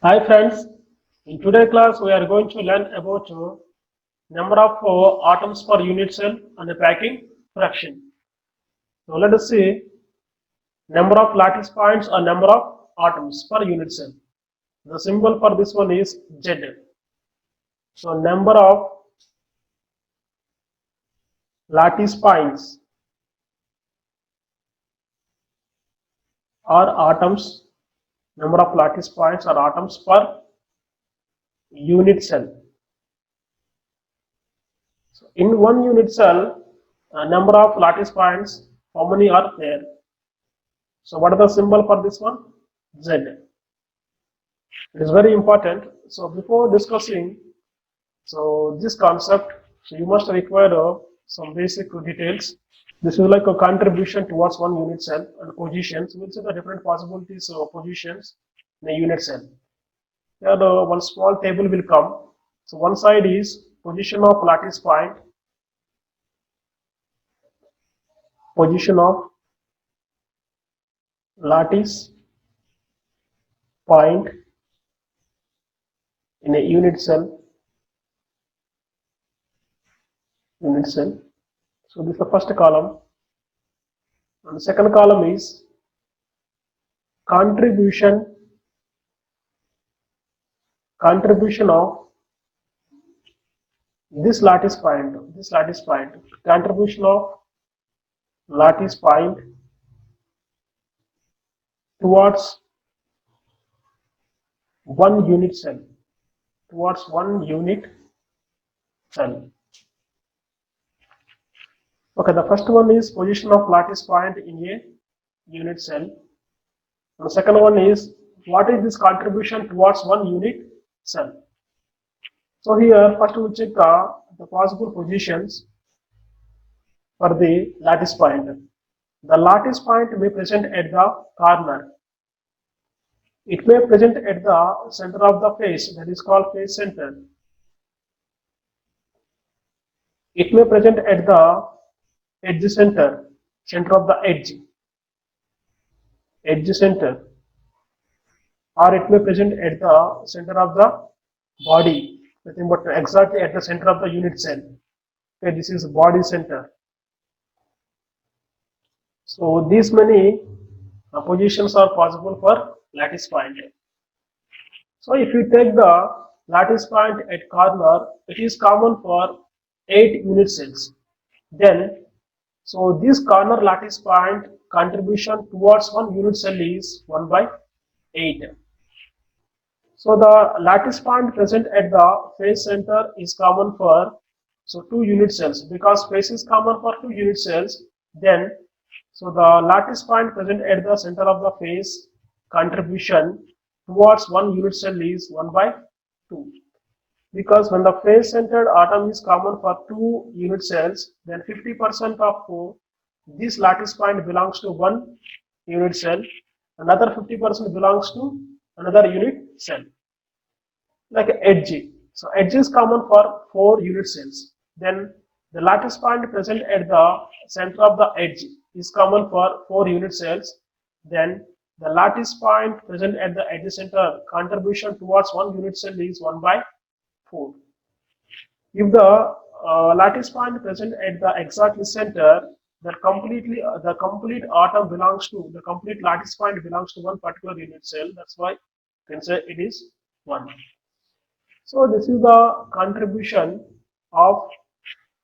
Hi friends, in today's class we are going to learn about number of atoms per unit cell and the packing fraction. So let us see number of lattice points or number of atoms per unit cell. The symbol for this one is Z. So number of lattice points or atoms, number of lattice points or atoms per unit cell. So in one unit cell, number of lattice points, how many are there? So what is the symbol for this one? Z. It is very important. So before discussing this concept, so you must require some basic details. This is like a contribution towards one unit cell and positions. We'll see the different possibilities of positions in a unit cell. Here one small table will come. So one side is position of lattice point, position of lattice point in a unit cell. So this is the first column, and the second column is contribution of this lattice point, contribution of lattice point towards one unit cell, Okay, the first one is position of lattice point in a unit cell. And the second one is what is this contribution towards one unit cell. So here first we check the possible positions for the lattice point. The lattice point may present at the corner. It may present at the center of the face, that is called face center. It may present at the edge center of the edge center, or it may present at the center of the body, nothing but exactly at the center of the unit cell. Okay, this is body center. So these many positions are possible for lattice point. So if you take the lattice point at corner, it is common for 8 unit cells. Then, so this corner lattice point contribution towards one unit cell is 1 by 8. So the lattice point present at the face center is common for 2 unit cells, because face is common for 2 unit cells. Then so the lattice point present at the center of the face contribution towards one unit cell is 1 by 2. Because when the face centered atom is common for 2 unit cells, then 50% of this lattice point belongs to one unit cell, another 50% belongs to another unit cell. Like edge. So edge is common for 4 unit cells. Then the lattice point present at the center of the edge is common for 4 unit cells. Then the lattice point present at the edge center contribution towards one unit cell is 1 by 4. If the lattice point present at the exactly center, the complete atom belongs to, the complete lattice point belongs to one particular unit cell. That's why you can say it is 1. So this is the contribution of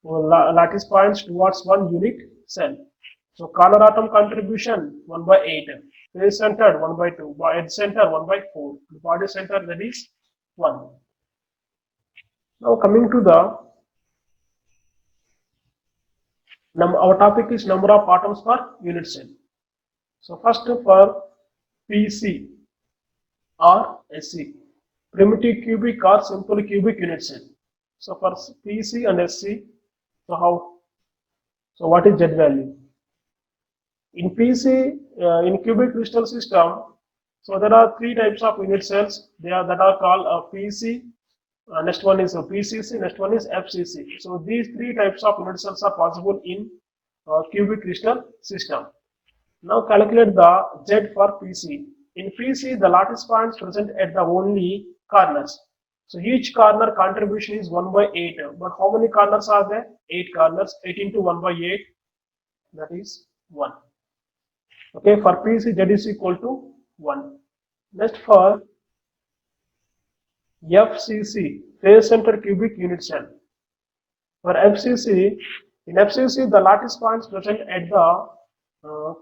lattice points towards one unit cell. So corner atom contribution 1 by 8, face centered 1 by 2, edge center 1 by 4, body center, that is 1. Now coming to the our topic is number of atoms per unit cell. So first for PC or SC, primitive cubic or simple cubic unit cell. So for PC and SC, so what is Z value? In PC, in cubic crystal system, so there are 3 types of unit cells that are called PC. Next one is PCC, next one is FCC. So these 3 types of unit cells are possible in cubic crystal system. Now calculate the Z for PC. in PC, the lattice points present at the only corners. So each corner contribution is 1 by 8. But how many corners are there? 8 corners. 8 into 1 by 8, that is 1. Okay, for PC, Z is equal to 1. Next, for FCC, face center cubic unit cell. For FCC, in FCC, the lattice points present at the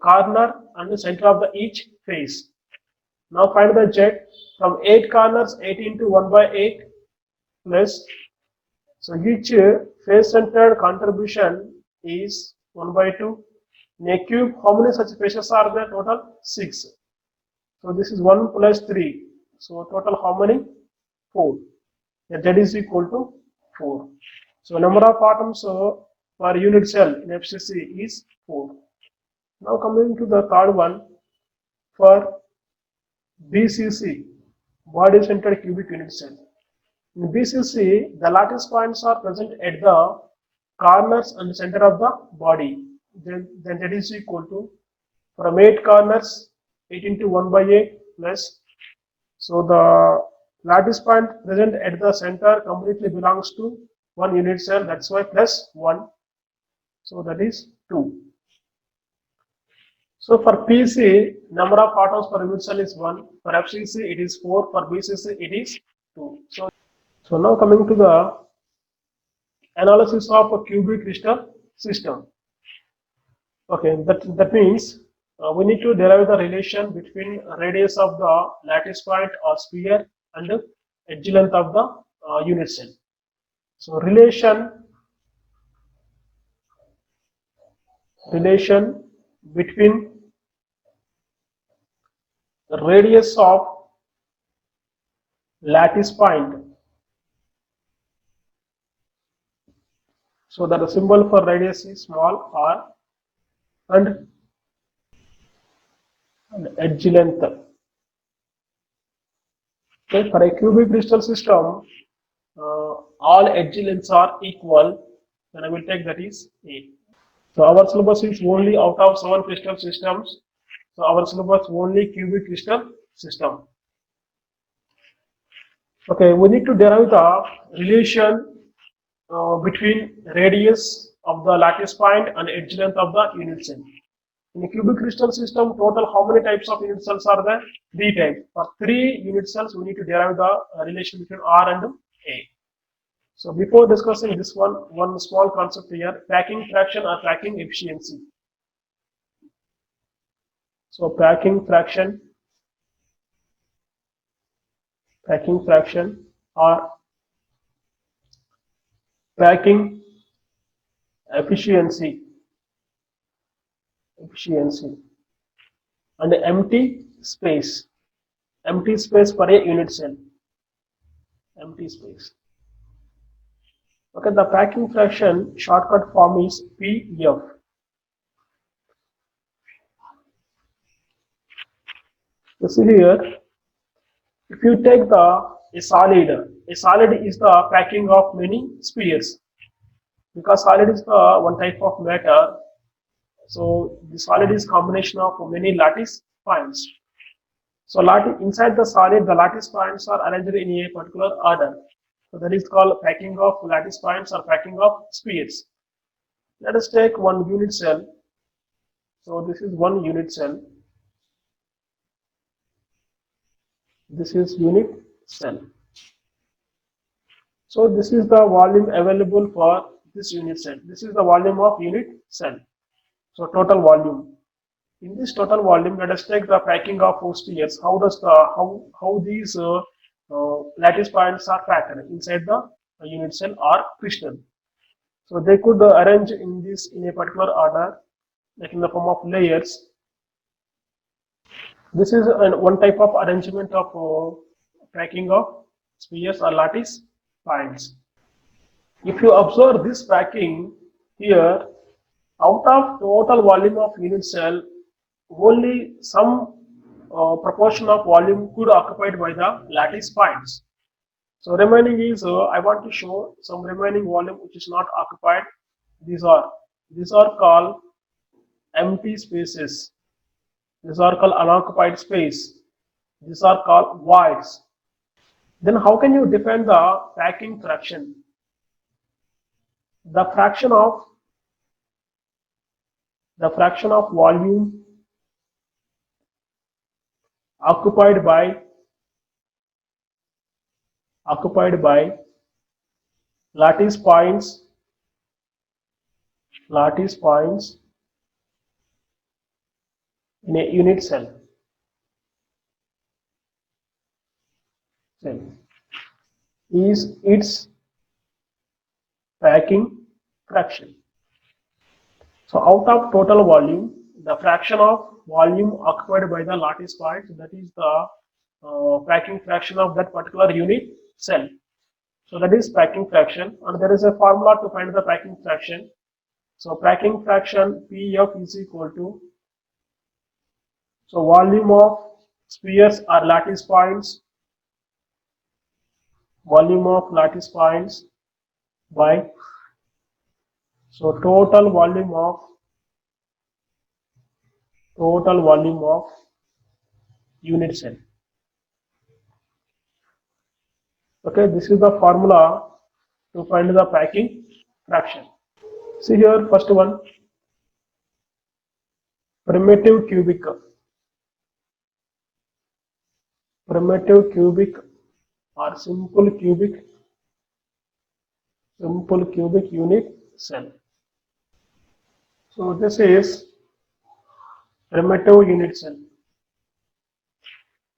corner and the center of the each face. Now find the Z from 8 corners, 8 into 1 by 8 plus, so each face centered contribution is 1 by 2. In a cube, how many such faces are there? Total 6. So this is 1 plus 3. So total how many? 4. Z is equal to 4. So number of atoms per unit cell in FCC is 4. Now coming to the third one, for BCC, body centered cubic unit cell. In BCC, the lattice points are present at the corners and center of the body. Then that is equal to, from 8 corners, 8 into 1 by 8 plus, so the lattice point present at the center completely belongs to one unit cell, that's why plus 1, so that is 2. So for PC, number of atoms per unit cell is 1, for FCC it is 4, for BCC it is 2. So now coming to the analysis of a cubic crystal system. Okay, that means we need to derive the relation between radius of the lattice point or sphere and edge length of the unit cell. So relation between radius of lattice point. So that the symbol for radius is small r, and edge length. Okay, for a cubic crystal system, all edge lengths are equal, then I will take that is A. So our syllabus is only out of 7 crystal systems. So our syllabus only cubic crystal system. Okay, we need to derive the relation between radius of the lattice point and edge length of the unit cell. In a cubic crystal system, total how many types of unit cells are there? 3 types. For 3 unit cells, we need to derive the relation between R and A. So before discussing this one small concept here, packing fraction or packing efficiency. So packing fraction or packing efficiency and empty space for a unit cell. Empty space. Okay, the packing fraction shortcut form is PF. You see here, if you take a solid is the packing of many spheres, because solid is the one type of matter. So the solid is combination of many lattice points. So inside the solid, the lattice points are arranged in a particular order. So that is called packing of lattice points or packing of spheres. Let us take one unit cell. So this is one unit cell. This is unit cell. So this is the volume available for this unit cell. This is the volume of unit cell. So total volume. In this total volume, let us take the packing of 4 spheres. How these lattice points are packed inside the unit cell or crystal. So they could arrange in a particular order, like in the form of layers. This is one type of arrangement of packing of spheres or lattice points. If you observe this packing here, out of total volume of unit cell, only some proportion of volume could occupied by the lattice points. So remaining is, I want to show some remaining volume which is not occupied. These are called empty spaces. These are called unoccupied space. These are called voids. Then how can you define the packing fraction? The fraction of volume occupied by lattice points in a unit cell is its packing fraction. So out of total volume, the fraction of volume occupied by the lattice points, that is the packing fraction of that particular unit cell. So that is packing fraction, and there is a formula to find the packing fraction. So packing fraction PF is equal to, so volume of spheres or lattice points, by, so total volume of unit cell. Okay, this is the formula to find the packing fraction. See here, first one, primitive cubic or simple cubic unit cell. So this is primitive unit cell.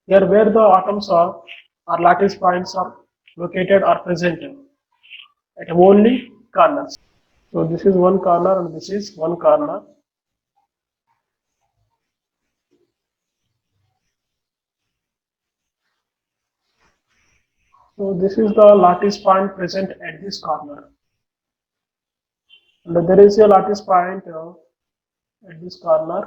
Here where the atoms or lattice points are located or present at only corners. So this is one corner and this is one corner. So this is the lattice point present at this corner. And there is a lattice point at this corner.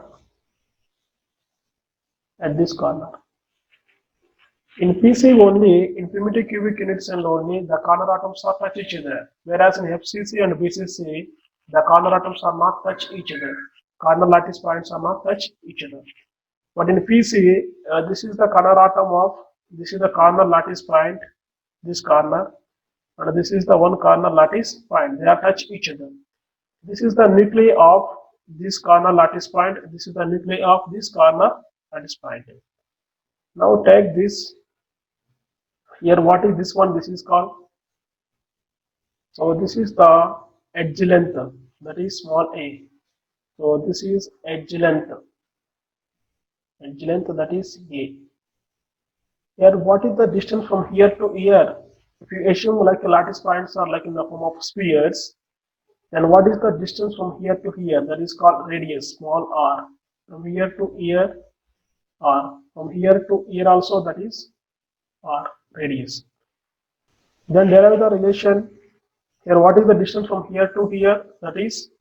In PC only, in primitive cubic unit cell only, the corner atoms are touch each other. Whereas in FCC and BCC, the corner atoms are not touch each other. Corner lattice points are not touch each other. But in PC, this is the corner atom of, this is the corner lattice point, this corner, and this is the one corner lattice point. They are touch each other. This is the nuclei of this corner lattice point. This is the nuclei of this corner lattice point. Now take this. Here, what is this one? This is called. So this is the edge length. That is small a. So this is edge length. That is a. Here, what is the distance from here to here? If you assume like the lattice points are like in the form of spheres, then what is the distance from here to here? That is called radius, small r. From here to here, r. From here to here also, that is r, radius. Then derive the relation. Here, what is the distance from here to here? That is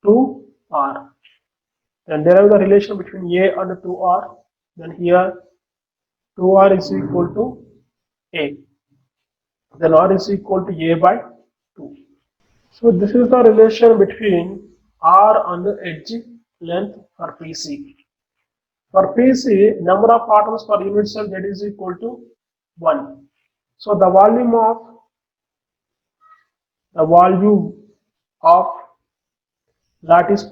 2r. Then derive the relation between a and 2r. Then here 2r is equal to a. Then r is equal to a by 2. So this is the relation between r and edge length for PC. For PC, number of atoms per unit cell, that is equal to 1. So the volume of lattice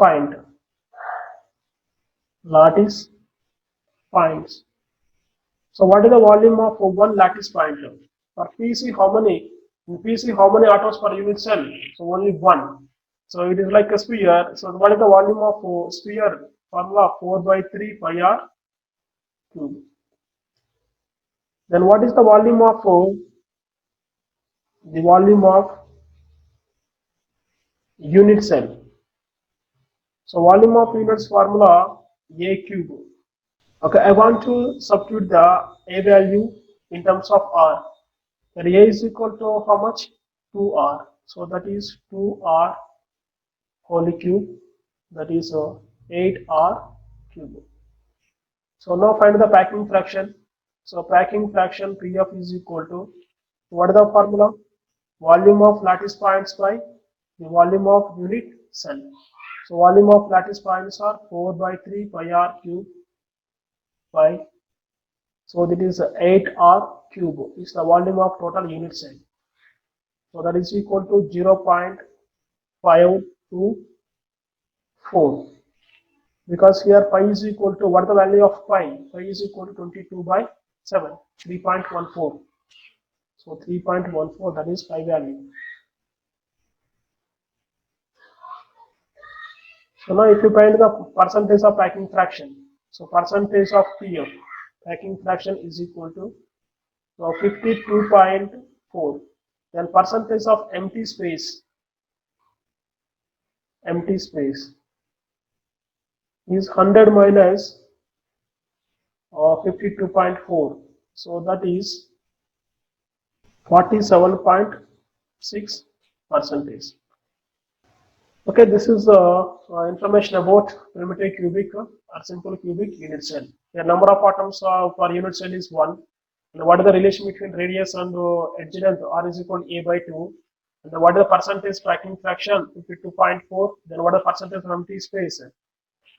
points. So what is the volume of one lattice point? For PC, how many? In PC, how many atoms per unit cell? So only 1. So it is like a sphere. So what is the volume of a sphere? Formula 4 by 3 pi r cube. Then what is the volume of unit cell? So volume of units formula a cube. Okay, I want to substitute the a value in terms of r. Then a is equal to how much? 2r. So that is 2r whole cube. That is 8r cube. So now find the packing fraction. So packing fraction PF is equal to, what is the formula? Volume of lattice points by the volume of unit cell. So volume of lattice points are 4 by 3 pi r cube by So that is 8R cube is the volume of total unit cell. So that is equal to 0.524, because here pi is equal to, what the value of pi? Pi is equal to 22 by 7, 3.14. So 3.14, that is pi value. So now if you find the percentage of packing fraction, so percentage of PF, packing fraction is equal to 52.4. Then percentage of empty space is 100 minus 52.4. So that is 47.6 percentage. Okay, this is information about primitive cubic or simple cubic unit cell. The number of atoms per unit cell is 1. And what is the relation between radius and edge length? R is equal to A by 2. And what is the percentage packing fraction? 52.4. Then what is the percentage of empty space?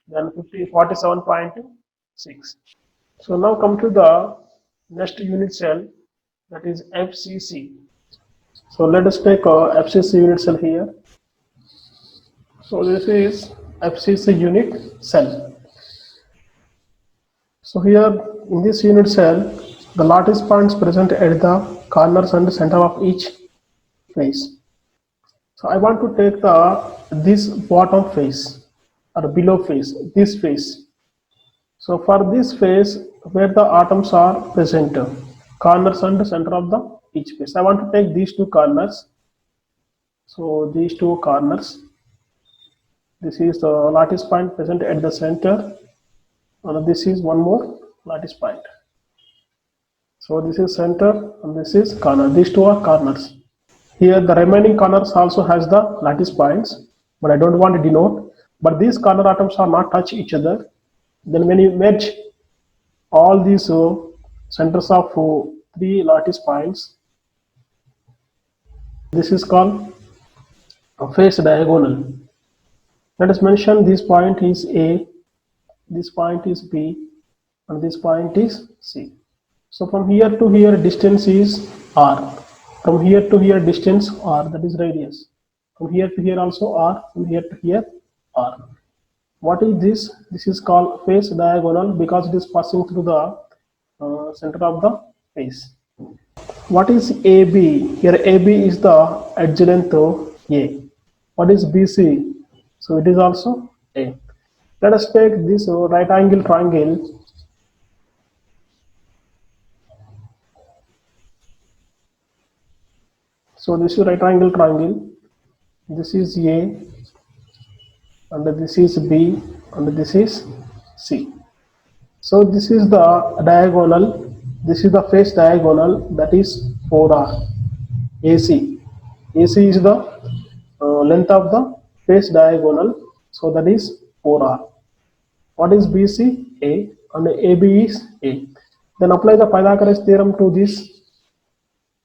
Then 47.6. So now come to the next unit cell, that is FCC. So let us take FCC unit cell here. So this is FCC unit cell. So here in this unit cell, the lattice points present at the corners and center of each face. So I want to take this bottom face or below face, this face. So for this face where the atoms are present, corners and center of the each face, I want to take these two corners. So these two corners. This is the lattice point present at the center, and this is one more lattice point. So this is center and this is corner. These two are corners. Here the remaining corners also has the lattice points, but I don't want to denote. But these corner atoms are not touch each other. Then when you merge all these centers of three lattice points, this is called a face diagonal. Let us mention this point is A, this point is B, and this point is C. So from here to here distance is R. From here to here distance R, that is radius. From here to here also R, from here to here R. What is this? This is called face diagonal because it is passing through the center of the face. What is AB? Here AB is the edge length of A. What is BC? So it is also A. Let us take this right angle triangle. So this is right angle triangle. This is A, and this is B, and this is C. So this is the diagonal. This is the face diagonal, that is 4R. AC. AC is the length of the face diagonal, so that is 4R. What is BC? A, and AB is A. Then apply the Pythagoras theorem to this.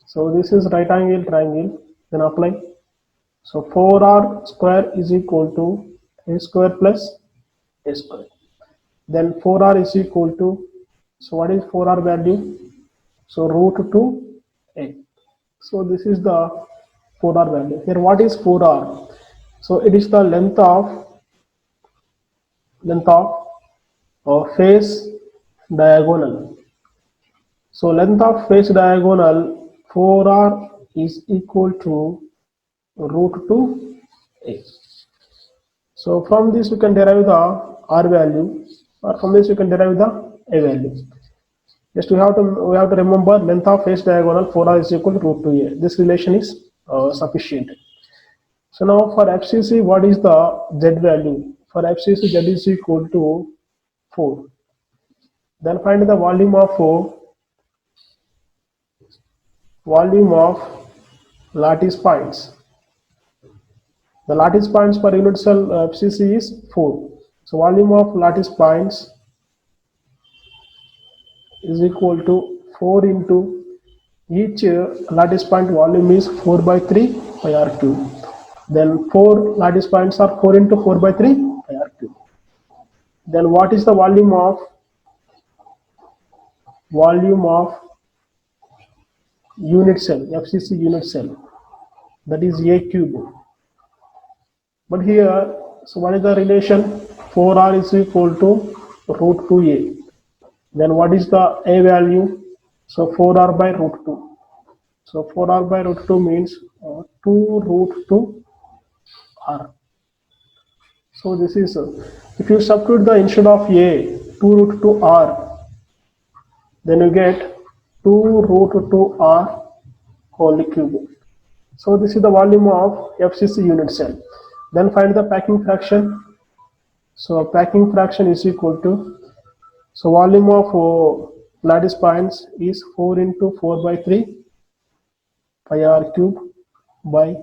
So this is right angle triangle, then apply. So 4R square is equal to A square plus A square. Then 4R is equal to, so what is 4R value? So root 2A. So this is the 4R value. Here what is 4R? So it is the length of face diagonal. So length of face diagonal 4R is equal to root 2A. So from this we can derive the R value, or from this we can derive the A value. Just we have to remember length of face diagonal 4R is equal to root 2A. This relation is sufficient. So now for FCC, what is the Z value? For FCC, Z is equal to 4. Then find the volume of lattice points. The lattice points per unit cell FCC is 4. So volume of lattice points is equal to 4 into each lattice point volume is 4 by 3 pi r cube. Then 4 lattice points are 4 into 4 by 3 pi r cube. Then what is the volume of volume of unit cell, FCC unit cell, that is A cube. But here, so what is the relation? 4R is equal to root 2A. Then what is the A value? So 4R by root 2. So 4R by root 2 means 2 root 2 R. So this is, if you substitute the instead of A, 2 root 2 R, then you get 2 root 2 R whole cube. So this is the volume of FCC unit cell. Then find the packing fraction. So packing fraction is equal to, so volume of lattice points is 4 into 4 by 3 pi r cube by,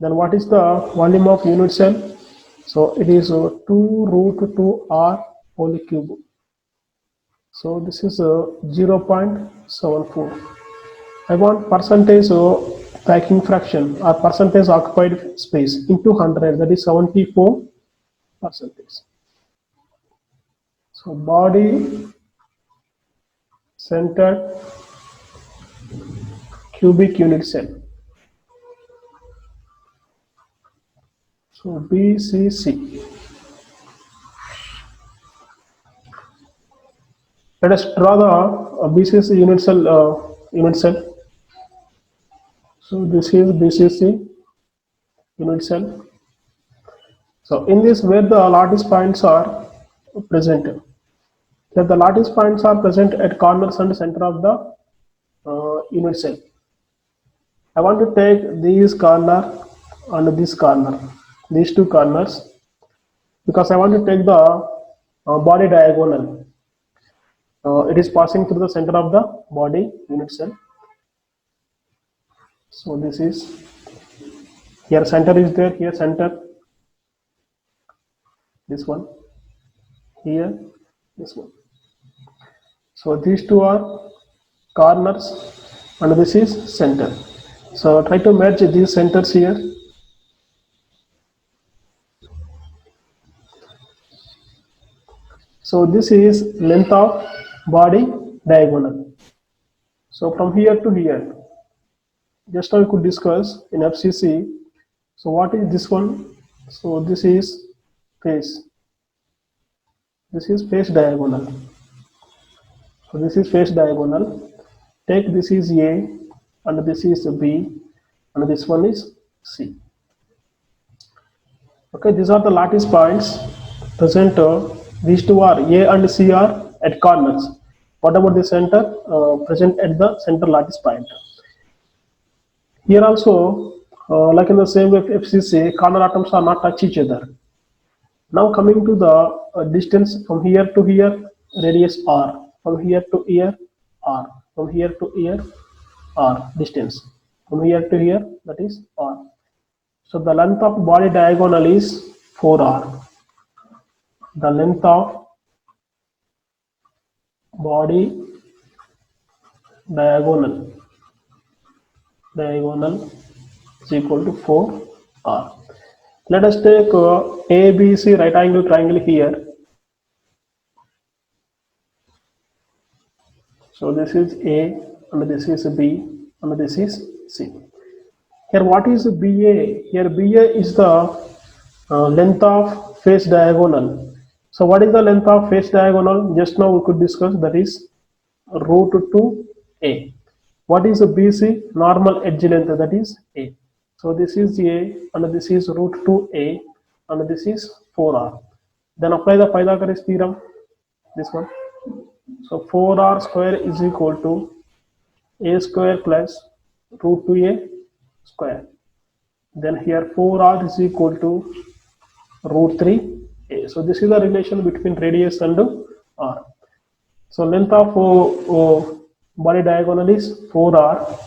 then what is the volume of unit cell? So it is 2 root 2 r whole cube. So this is 0.74. I want percentage packing fraction or percentage occupied space into 100, that is 74%. So body centered cubic unit cell. So BCC. Let us draw the BCC unit cell. So this is BCC unit cell. So in this, where the lattice points are present, that the lattice points are present at corners and center of the unit cell. I want to take these corner and this corner, these two corners, because I want to take the body diagonal. It is passing through the center of the body unit cell. So this is, here center is there, here center, this one, here, this one. So these two are corners and this is center. So try to merge these centers here. So this is length of body diagonal. So from here to here, just now we could discuss in FCC. So what is this one? So this is face. This is face diagonal. So this is face diagonal. Take this is A and this is B and this one is C. Okay, these are the lattice points present. These two are A and C are at corners. What about the center? Present at the center lattice point. Here also, like in the same way FCC, corner atoms are not touch each other. Now coming to the distance from here to here, radius R. From here to here, R. From here to here, R. Distance. From here to here, that is R. So the length of body diagonal is 4R. The length of body diagonal is equal to 4R. Let us take ABC right angle triangle here. So this is A and this is B and this is C. Here what is BA? Here BA is the length of face diagonal. So what is the length of face diagonal? Just now we could discuss, that is root 2A. What is the BC? Normal edge length, that is A. So this is A and this is root 2A and this is 4R. Then apply the Pythagoras theorem, this one. So 4R square is equal to A square plus root 2A square. Then here 4R is equal to root 3A. So this is the relation between radius and R. So length of body diagonal is 4R.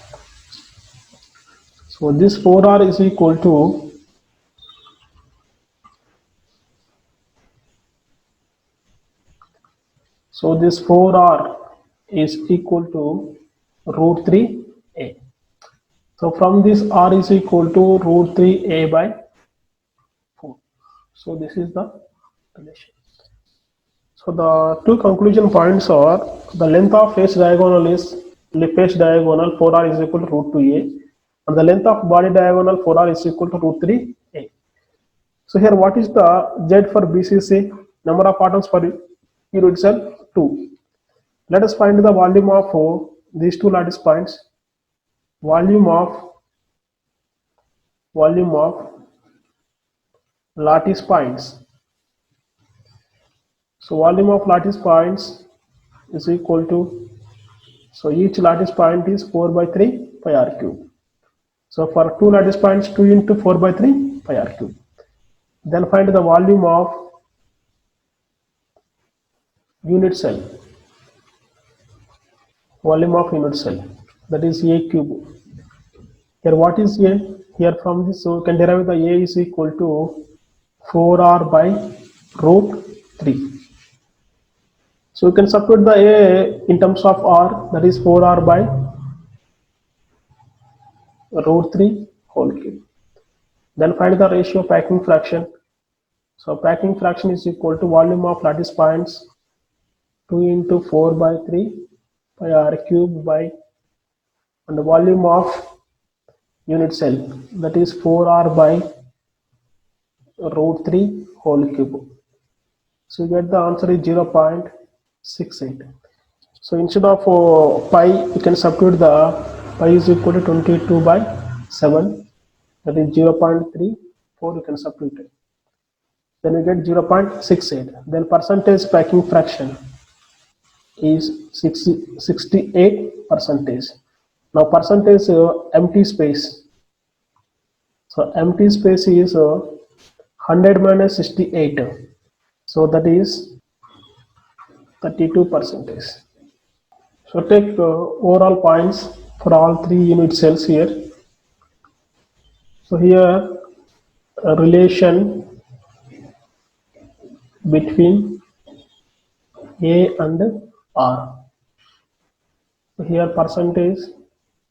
So this 4R is equal to this 4R is equal to root 3A. So from this R is equal to root 3A by 4. So this is the relation. So the two conclusion points are the length of face diagonal is face diagonal 4r is equal to root 2a, and the length of body diagonal 4r is equal to root 3a. So here what is the Z for BCC? Number of atoms per unit cell 2. Let us find the volume of these two lattice points. Volume of lattice points. So volume of lattice points is equal to, so each lattice point is 4 by 3 pi r cube. So for two lattice points, 2 into 4 by 3 pi r cube. Then find the volume of unit cell. Volume of unit cell, that is A cube. Here what is A? Here from this, so we can derive the A is equal to 4r by root 3. So we can substitute the A in terms of r, that is 4r by root 3 whole cube. Then find the ratio of packing fraction. So packing fraction is equal to volume of lattice points 2 into 4 by 3 pi r cube by, and the volume of unit cell, that is 4r by root 3 whole cube. So you get the answer is 0.68. So instead of pi, you can substitute the pi is equal to 22 by 7, that is 0.34, you can substitute it. Then you get 0.68. Then percentage packing fraction is 68 percentage. Now percentage empty space. So empty space is 100 minus 68. So that is 32 percentage. So take overall points for all three unit cells here. So here a relation between A and R. So here percentage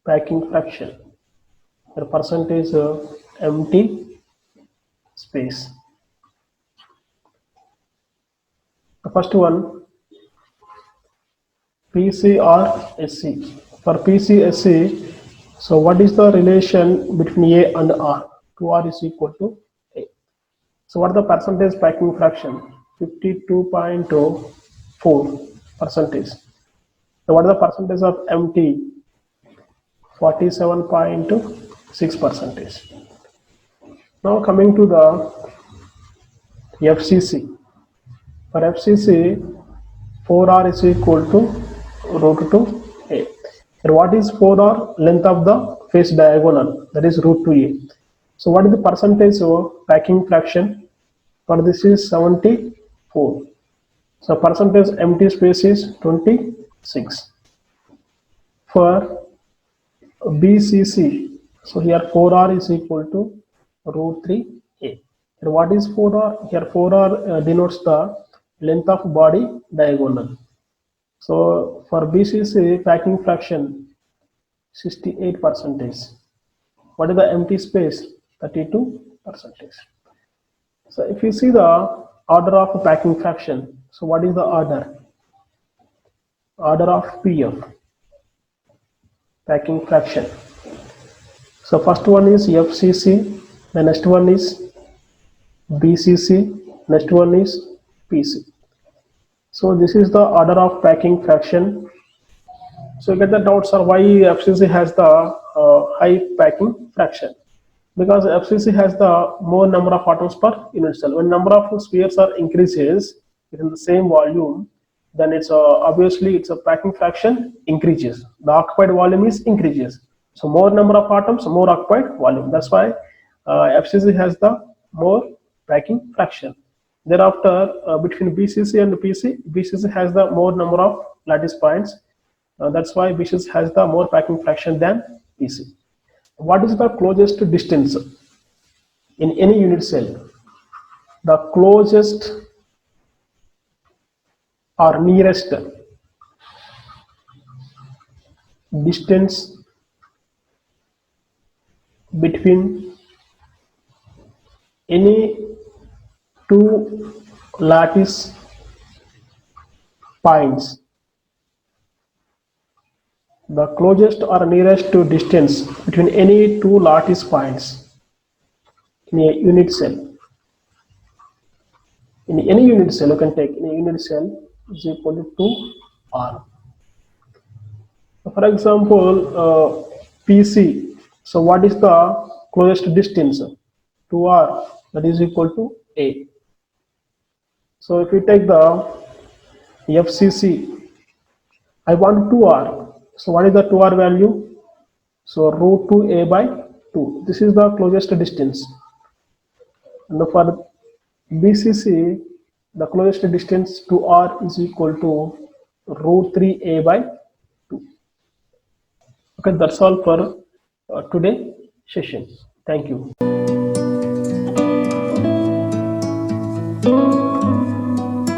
packing fraction. Here percentage empty space. The first one, PCRSC. For PCSC, so what is the relation between A and R? 2R is equal to A. So what is the percentage packing fraction? 52.4 percentage. So what is the percentage of empty? 47.6 percentage. Now coming to the FCC. For FCC, 4R is equal to root 2A. And what is 4R? Length of the face diagonal, that is root 2A. So what is the percentage of packing fraction? For this is 74. So percentage empty space is 26. For BCC, so here 4R is equal to root 3A. And what is 4R? Here 4R denotes the length of body diagonal. So for BCC packing fraction 68 percentage. What is the empty space? 32 percentage. So if you see the order of packing fraction, so what is the order? Order of PF, packing fraction. So first one is FCC, the next one is BCC, next one is PC. So this is the order of packing fraction. So you get the doubts are why FCC has the high packing fraction. Because FCC has the more number of atoms per unit cell. When number of spheres are increases within the same volume, then it's obviously it's a packing fraction increases. The occupied volume is increases. So more number of atoms, more occupied volume. That's why FCC has the more packing fraction. Thereafter, between BCC and PC, BCC has the more number of lattice points. That's why BCC has the more packing fraction than PC. What is the closest distance in any unit cell? The closest or nearest distance between any two lattice points. The closest or nearest to distance between any two lattice points in a unit cell. In any unit cell, you can take in a unit cell is equal to R. For example, PC. So what is the closest distance to R? That is equal to A. So if we take the FCC, I want 2R. So what is the 2R value? So root 2A by 2. This is the closest distance. And for BCC, the closest distance to R is equal to root 3A by 2. Okay, that's all for today session. Thank you.